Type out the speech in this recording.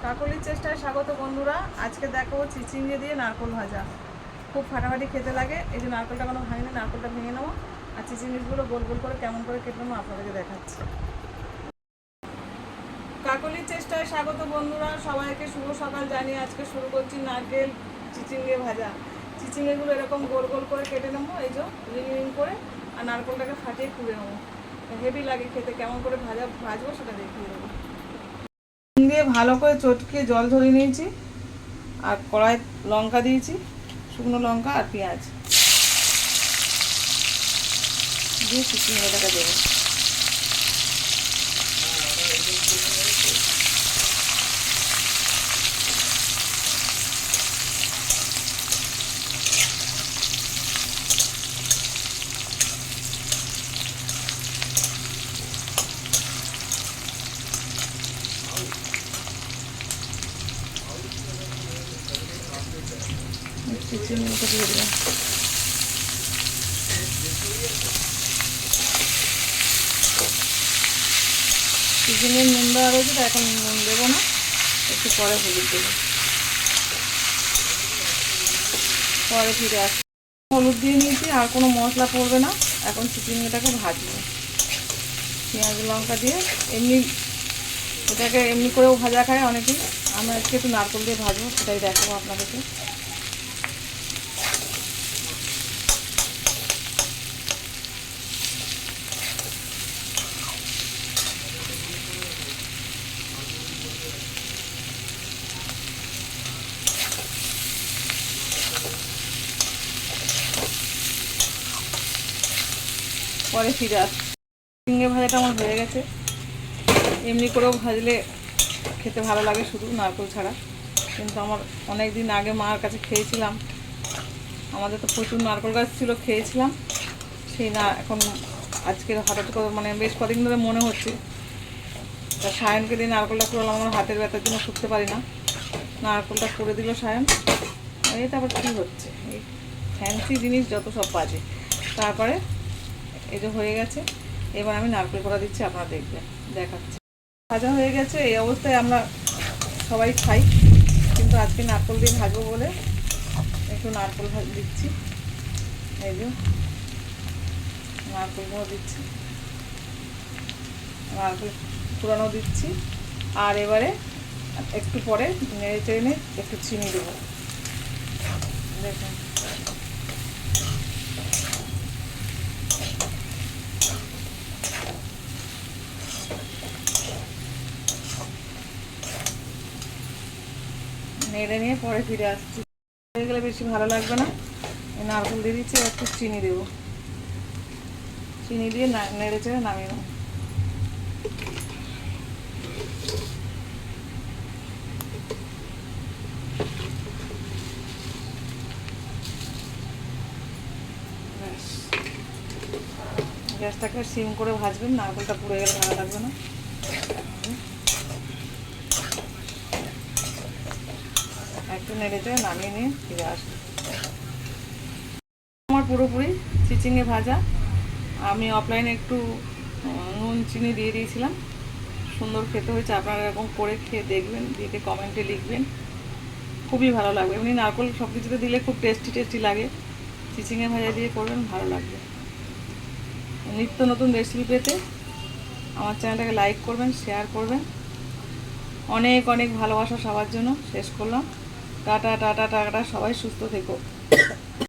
কাকলির চেষ্টায় স্বাগত বন্ধুরা। আজকে দেখো চিচিঙ্গে দিয়ে নারকোল ভাজা, খুব ফাটাফাটি খেতে লাগে। এই যে নারকোলটা কোনো ভাঙিনি, নারকোলটা ভেঙে নেবো আর চিচিঙ্গিগুলো গোল গোল করে কেমন করে কেটে নেবো আপনাদেরকে দেখাচ্ছি। কাকলির চেষ্টায় স্বাগত বন্ধুরা, সবাইকে শুভ সকাল জানিয়ে আজকে শুরু করছি নারকেল চিচিঙ্গে ভাজা। চিচিঙ্গেগুলো এরকম গোল গোল করে কেটে নেবো, এই যে রিং রিং করে, আর নারকোলটাকে ফাটিয়ে খুলে নেবো। হেভি লাগে খেতে, কেমন করে ভাজবো সেটা দেখিয়ে দেবো। দিয়ে ভালো করে চটকে জল ধরে নিয়েছি, আর কড়াই লঙ্কা দিয়েছি, শুকনো লঙ্কা আর পেঁয়াজ দিয়ে চিচিঙ্গাটাকে দেবো। চিচিঙ্গাটা দিয়ে দিলাম। চিচিঙ্গের নুন দেওয়া রয়েছে, তো এখন নুন দেবো না, একটু পরে হলুদ দেবো, পরে ফিরে আসবো। হলুদ দিয়ে নিয়েছি, আর কোনো মশলা পড়বে না। এখন চিচিঙ্গাটাকে ভাজবো পেঁয়াজ লঙ্কা দিয়ে। এমনি এটাকে এমনি করেও ভাজা খায় অনেকেই, আমি আজকে একটু নারকেল দিয়ে ভাজবো, সেটাই দেখাবো আপনাদেরকে। পরে ফিরে আসবো। চিংড়ি ভাজাটা আমার হয়ে গেছে। এমনি করেও ভাজলে খেতে ভালো লাগে শুধু নারকেল ছাড়া, কিন্তু আমার অনেক দিন আগে মার কাছে খেয়েছিলাম, আমাদের তো প্রচুর নারকেল গাছ ছিল, খেয়েছিলাম সেই না। এখন আজকে হঠাৎ করে মানে বেশ কদিন ধরে মনে হচ্ছে, তা সায়নকে দিয়ে নারকেলটা করলাম। আমার হাতের ব্যথার জন্য শুকতে পারি না, নারকেলটা করে দিল সায়ন। এটা আবার কী হচ্ছে, এই ফ্যান্সি জিনিস যত সব বাজে। তারপরে এই যে হয়ে গেছে, এবার আমি নারকেল করা দিচ্ছি, আপনারা দেখবেন, দেখাচ্ছি। ভাজা হয়ে গেছে, এই অবস্থায় আমরা সবাই খাই, কিন্তু আজকে নারকেল দিয়ে ভাজবো বলে একটু নারকেল দিচ্ছি। এই যে নারকেলটাও দিচ্ছি, নারকেল পুরানো দিচ্ছি। আর এবারে একটু পরে নেড়ে চেড়ে একটু চিনি দেবো, দেখুন। নেড়ে নিয়ে পরে ফিরে আসছি। হয়ে গেলে বেশি ভালো লাগবে না, নারকেল দিয়ে দিচ্ছি, একটু চিনি দেবো, চিনি দিয়ে নেড়ে চেড়ে নামিয়ে নেব। গ্যাসটাকে সিম করে ভাজবেন, নারকেলটা পুড়ে গেলে ভালো লাগবে না। একটু নেড়ে চেড়ে নামিয়ে নিয়ে ফিরে আসবে। আমার পুরোপুরি চিচিঙ্গে ভাজা। আমি অফলাইনে একটু নুন চিনি দিয়ে দিয়েছিলাম, সুন্দর খেতে হয়েছে। আপনারা এরকম করে খেয়ে দেখবেন, দিয়ে কমেন্টে লিখবেন, খুবই ভালো লাগবে। এমনি নারকেল সব কিছুতে দিলে খুব টেস্টি টেস্টি লাগে, চিচিঙ্গে ভাজা দিয়ে করবেন, ভালো লাগবে। নিত্য নতুন রেসিপি পেতে আমার চ্যানেলটাকে লাইক করবেন, শেয়ার করবেন। অনেক অনেক ভালোবাসা সবার জন্য। শেষ করলাম। টাটা টাটা টাটা, সবাই সুস্থ থেকো।